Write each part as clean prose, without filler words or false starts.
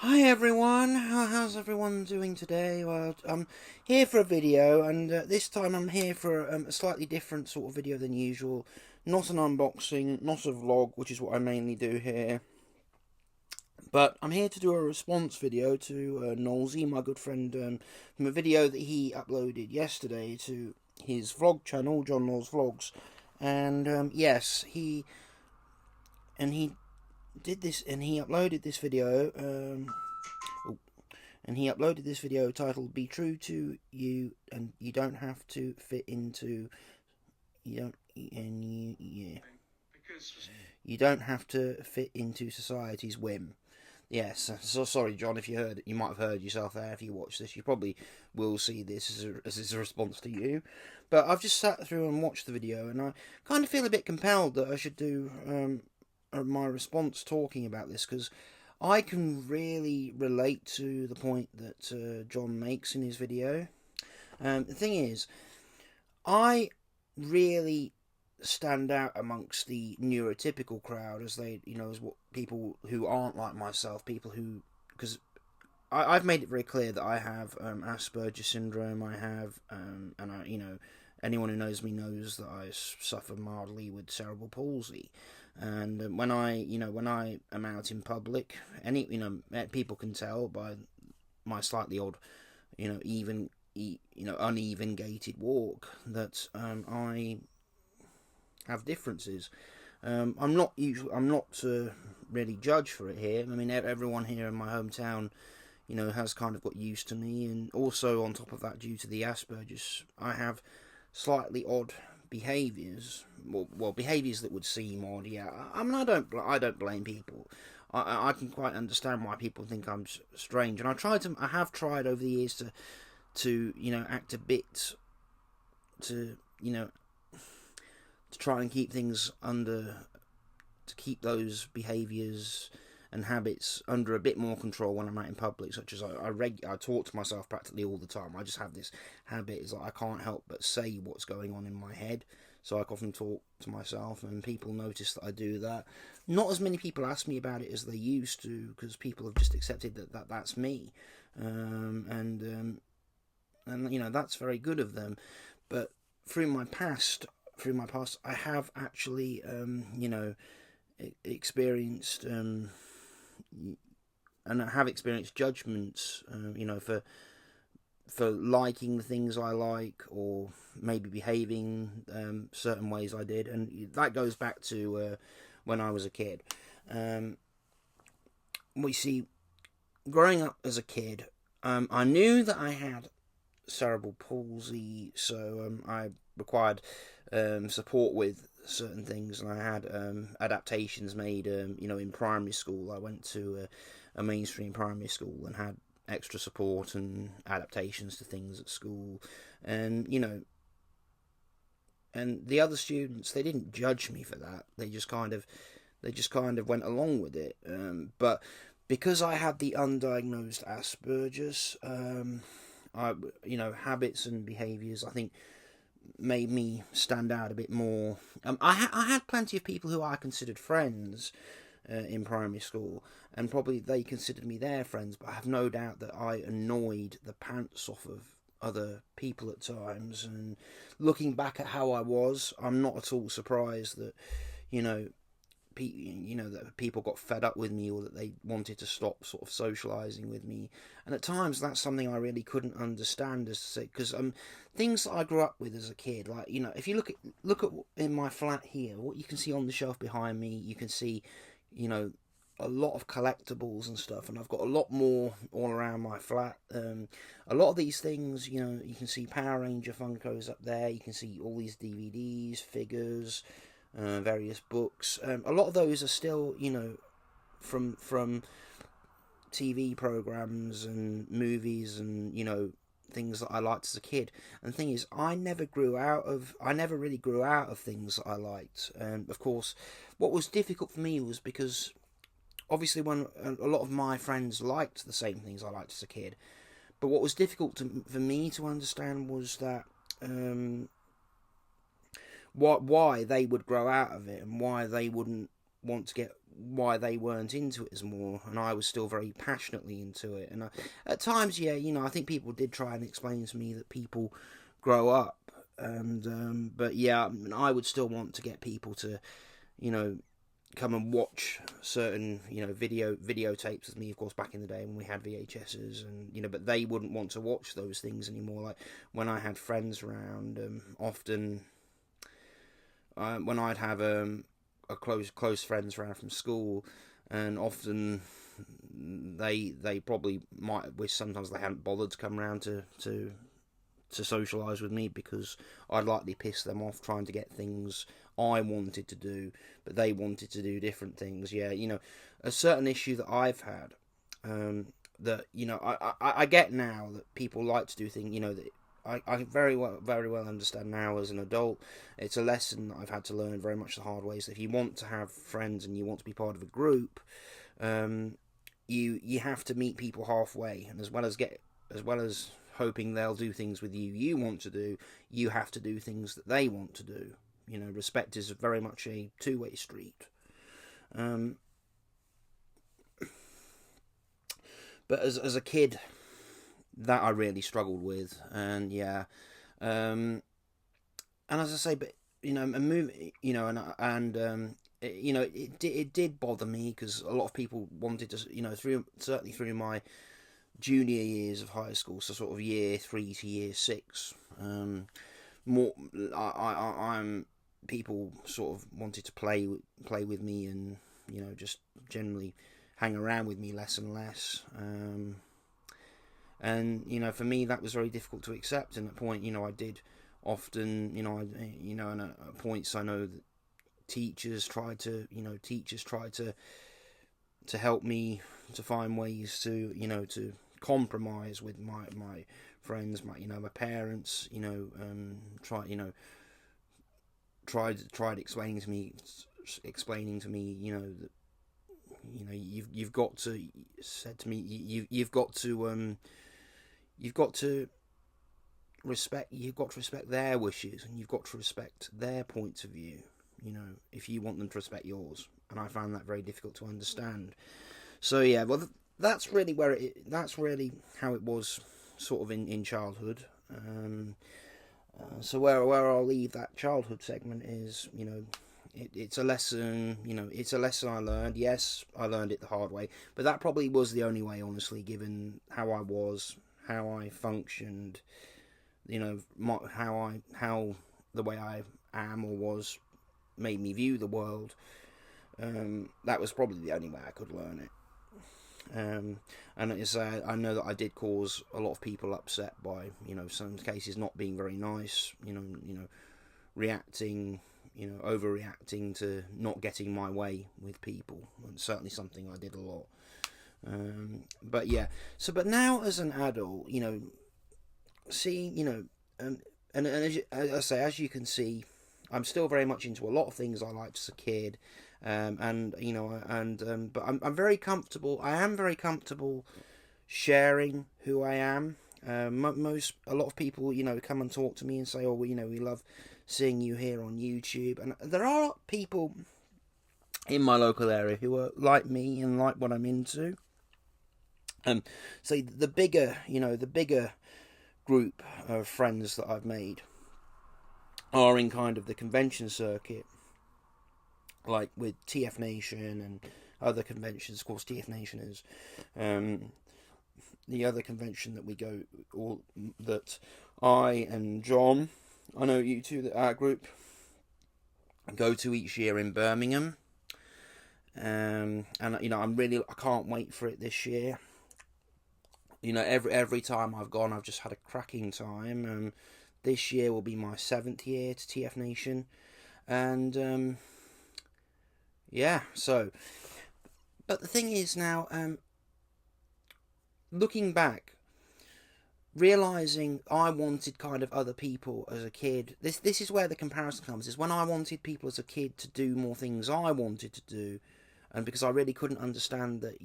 Hi everyone, how's everyone doing today? Well, I'm here for a video, and this time I'm here for a slightly different sort of video than usual. Not an unboxing, not a vlog, which is what I mainly do here. But I'm here to do a response video to Knowles, my good friend, from a video that he uploaded yesterday to his vlog channel, John Knowles Vlogs. And yes, he did this, and he uploaded this video. And he uploaded this video titled "Be True to You, and you don't have to fit into you don't and you yeah you don't have to fit into society's whim." Yes, so sorry, John, if you heard it, you might have heard yourself there. If you watch this, you probably will see this as a response to you. But I've just sat through and watched the video, and I kind of feel a bit compelled that I should do my response talking about this, because I can really relate to the point that John makes in his video. The thing is, I really stand out amongst the neurotypical crowd, as as what people who aren't like myself, people who, because I've made it very clear that I have Asperger's syndrome. I have, and anyone who knows me knows that I suffer mildly with cerebral palsy. And when I am out in public, people can tell by my slightly odd, uneven gated walk that I have differences. I'm not really judged for it here. I mean, everyone here in my hometown, has kind of got used to me, and also on top of that, due to the Asperger's, I have slightly odd behaviours. Well, behaviours that would seem odd. Yeah, I mean, I don't blame people. I can quite understand why people think I'm strange, and I have tried over the years to act a bit to to try and keep things to keep those behaviours and habits under a bit more control when I'm out in public, such as I talk to myself practically all the time. I just have this habit, is like I can't help but say what's going on in my head, so I often talk to myself, and people notice that I do that. Not as many people ask me about it as they used to, because people have just accepted that's me, and that's very good of them. But through my past, I have actually experienced and I have experienced judgments, for liking the things I like, or maybe behaving certain ways I did, and that goes back to when I was a kid. We see, growing up as a kid, I knew that I had cerebral palsy, so I required support with certain things, and I had adaptations made. In primary school, I went to a mainstream primary school and had extra support and adaptations to things at school, and and the other students, they didn't judge me for that. They just kind of went along with it. But because I had the undiagnosed Asperger's, habits and behaviours, I think, made me stand out a bit more. I had plenty of people who I considered friends in primary school, and probably they considered me their friends, but I have no doubt that I annoyed the pants off of other people at times. And looking back at how I was, I'm not at all surprised that that people got fed up with me, or that they wanted to stop sort of socializing with me. And at times that's something I really couldn't understand, as to say, because things that I grew up with as a kid, like, if you look at in my flat here, what you can see on the shelf behind me, you can see a lot of collectibles and stuff, and I've got a lot more all around my flat. A lot of these things, you can see Power Ranger Funkos up there, you can see all these DVDs, figures, various books. A lot of those are still, from TV programs and movies, and things that I liked as a kid. And the thing is, I never really grew out of things that I liked. And of course, what was difficult for me was because obviously when a lot of my friends liked the same things I liked as a kid, but what was difficult for me to understand was that why they would grow out of it, and why they wouldn't want to get why they weren't into it as more, and I was still very passionately into it. And at times, yeah, I think people did try and explain to me that people grow up, and but yeah, I would still want to get people to, you know, come and watch certain, videotapes with me, of course, back in the day when we had VHSs, and but they wouldn't want to watch those things anymore. Like when I had friends around, often when I'd have a close friends around from school, and often they probably might wish sometimes they hadn't bothered to come around to socialise with me, because I'd likely piss them off trying to get things I wanted to do, but they wanted to do different things. Yeah, a certain issue that I've had, that I get now that people like to do things, that I very well understand now as an adult. It's a lesson that I've had to learn very much the hard way. So if you want to have friends and you want to be part of a group, you have to meet people halfway, and as well as hoping they'll do things with you want to do, you have to do things that they want to do. Respect is very much a two-way street. But as a kid, that I really struggled with, and yeah, and as I say, but a movie, it did bother me, because a lot of people wanted to, certainly through my junior years of high school, so sort of year 3 to year 6, I'm people sort of wanted to play with me, and just generally hang around with me less and less, and for me that was very difficult to accept. And at point, I did often, and at points I know that teachers tried to help me to find ways to to compromise with my friends, my parents, tried explaining to me that you've got to, said to me, you've got to respect their wishes, and you've got to respect their points of view, if you want them to respect yours. And I found that very difficult to understand. So yeah, well, that's really how it was sort of in childhood. So where I'll leave that childhood segment is, it's a lesson, it's a lesson I learned. Yes, I learned it the hard way, but that probably was the only way, honestly, given how I was, how I functioned, how the way I am or was made me view the world. That was probably the only way I could learn it. And I know that I did cause a lot of people upset by, some cases not being very nice, reacting, overreacting to not getting my way with people. And certainly something I did a lot. But yeah, but now as an adult, seeing, and as you can see, I'm still very much into a lot of things I liked as a kid. But I'm very comfortable. I am very comfortable sharing who I am. A lot of people, come and talk to me and say, "Oh, we love seeing you here on YouTube." And there are people in my local area who are like me and like what I'm into. So the bigger group of friends that I've made are in kind of the convention circuit, like with TF Nation and other conventions. Of course, TF Nation is the other convention that we go, or that I and John, I know you two, that our group go to each year in Birmingham. And I can't wait for it this year. Every time I've gone, I've just had a cracking time. This year will be my 7th year to TF Nation, and yeah. So, but the thing is now, looking back, realizing I wanted kind of other people as a kid. This is where the comparison comes. Is when I wanted people as a kid to do more things I wanted to do, and because I really couldn't understand that,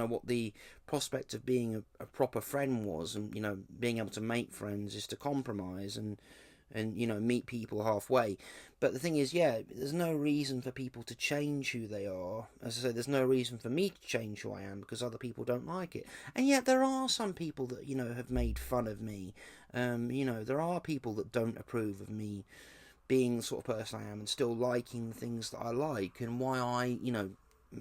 what the prospect of being a proper friend was, and being able to make friends is to compromise, and and meet people halfway. But the thing is, yeah, there's no reason for people to change who they are. As I said, there's no reason for me to change who I am because other people don't like it. And yet there are some people that have made fun of me. There are people that don't approve of me being the sort of person I am and still liking things that I like, and why I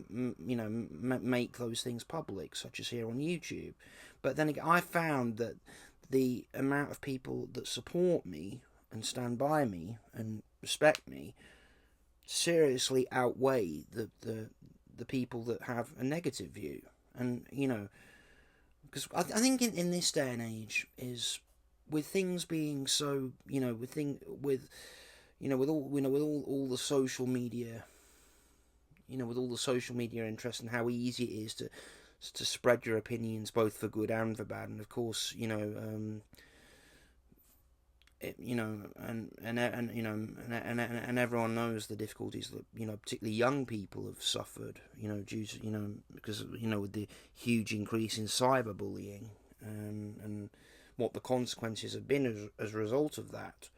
make those things public, such as here on YouTube. But then again, I found that the amount of people that support me and stand by me and respect me seriously outweigh the people that have a negative view. And because I think in this day and age, is with things being so, with all the social media, with all the social media interest, and how easy it is to spread your opinions both for good and for bad. And of course, and everyone knows the difficulties that particularly young people have suffered, due to because with the huge increase in cyberbullying, and what the consequences have been as a result of that,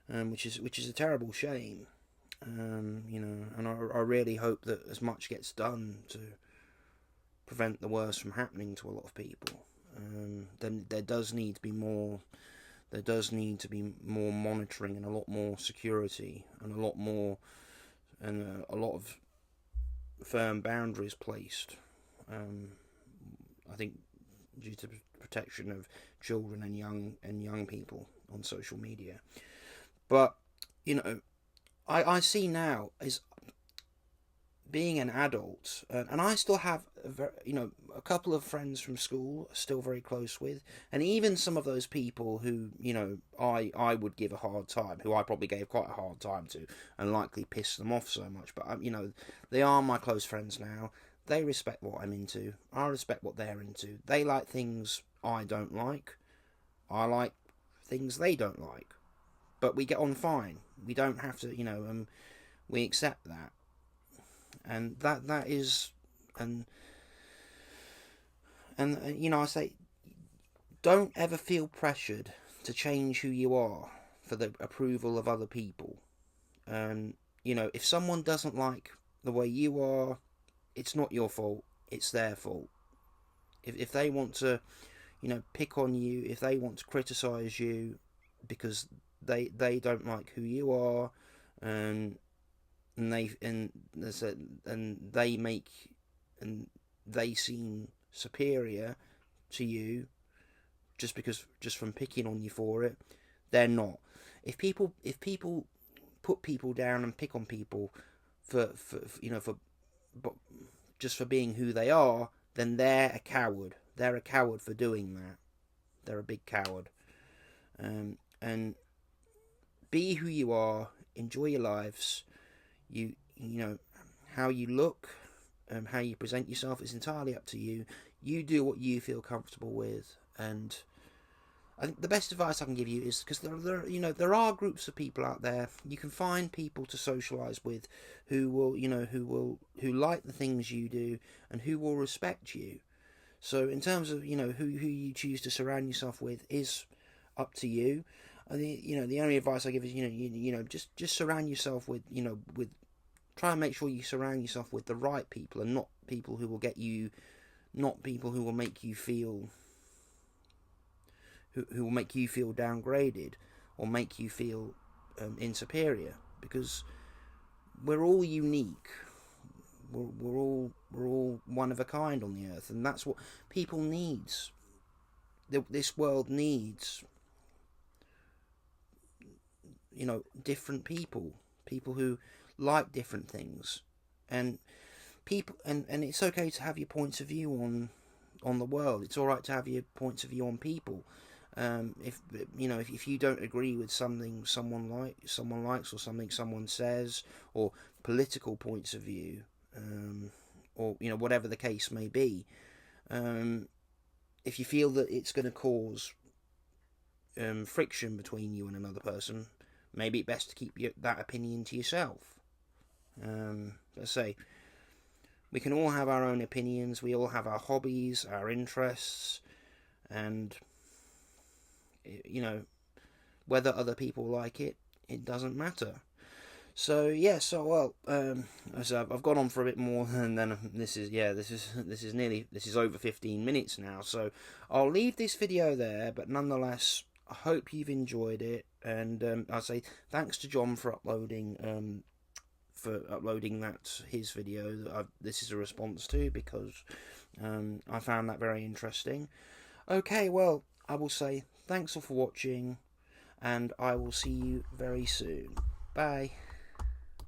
which is a terrible shame. And I really hope that as much gets done to prevent the worst from happening to a lot of people. Then there does need to be more monitoring, and a lot more security, and a lot of firm boundaries placed. I think due to protection of children and young people on social media. But I see now is being an adult, and I still have a couple of friends from school still very close with, and even some of those people who I would give a hard time, who I probably gave quite a hard time to, and likely pissed them off so much. But they are my close friends now. They respect what I'm into. I respect what they're into. They like things I don't like. I like things they don't like. But we get on fine. We don't have to, we accept that. And that is, and I say, don't ever feel pressured to change who you are for the approval of other people. If someone doesn't like the way you are, it's not your fault, it's their fault. If they want to, pick on you, if they want to criticize you because they don't like who you are, and they seem superior to you just from picking on you for it, they're not. If people put people down and pick on people for just for being who they are, then they're a coward. They're a coward for doing that. They're a big coward. And be who you are. Enjoy your lives. How you look, how you present yourself is entirely up to you. You do what you feel comfortable with, and I think the best advice I can give you is, because there are groups of people out there. You can find people to socialise with who will like the things you do and who will respect you. So in terms of who you choose to surround yourself with is up to you. I think the only advice I give is just surround yourself with try and make sure you surround yourself with the right people, and not people who will not people who will make you feel who will make you feel downgraded or make you feel insuperior, because we're all unique. We're all one of a kind on the earth, and that's what people needs. This world needs different people who like different things, and it's okay to have your points of view on the world. It's all right to have your points of view on people. If you don't agree with something someone likes, or something someone says, or political points of view, or whatever the case may be, if you feel that it's going to cause friction between you and another person, maybe it's best to keep that opinion to yourself. Let's say, we can all have our own opinions, we all have our hobbies, our interests, and whether other people like it, it doesn't matter. So yeah, so I've gone on for a bit more, and then this is over 15 minutes now. So I'll leave this video there, but nonetheless, I hope you've enjoyed it, and I'll say thanks to John for uploading his video that this is a response to, because I found that very interesting. Okay, well, I will say thanks all for watching, and I will see you very soon. Bye.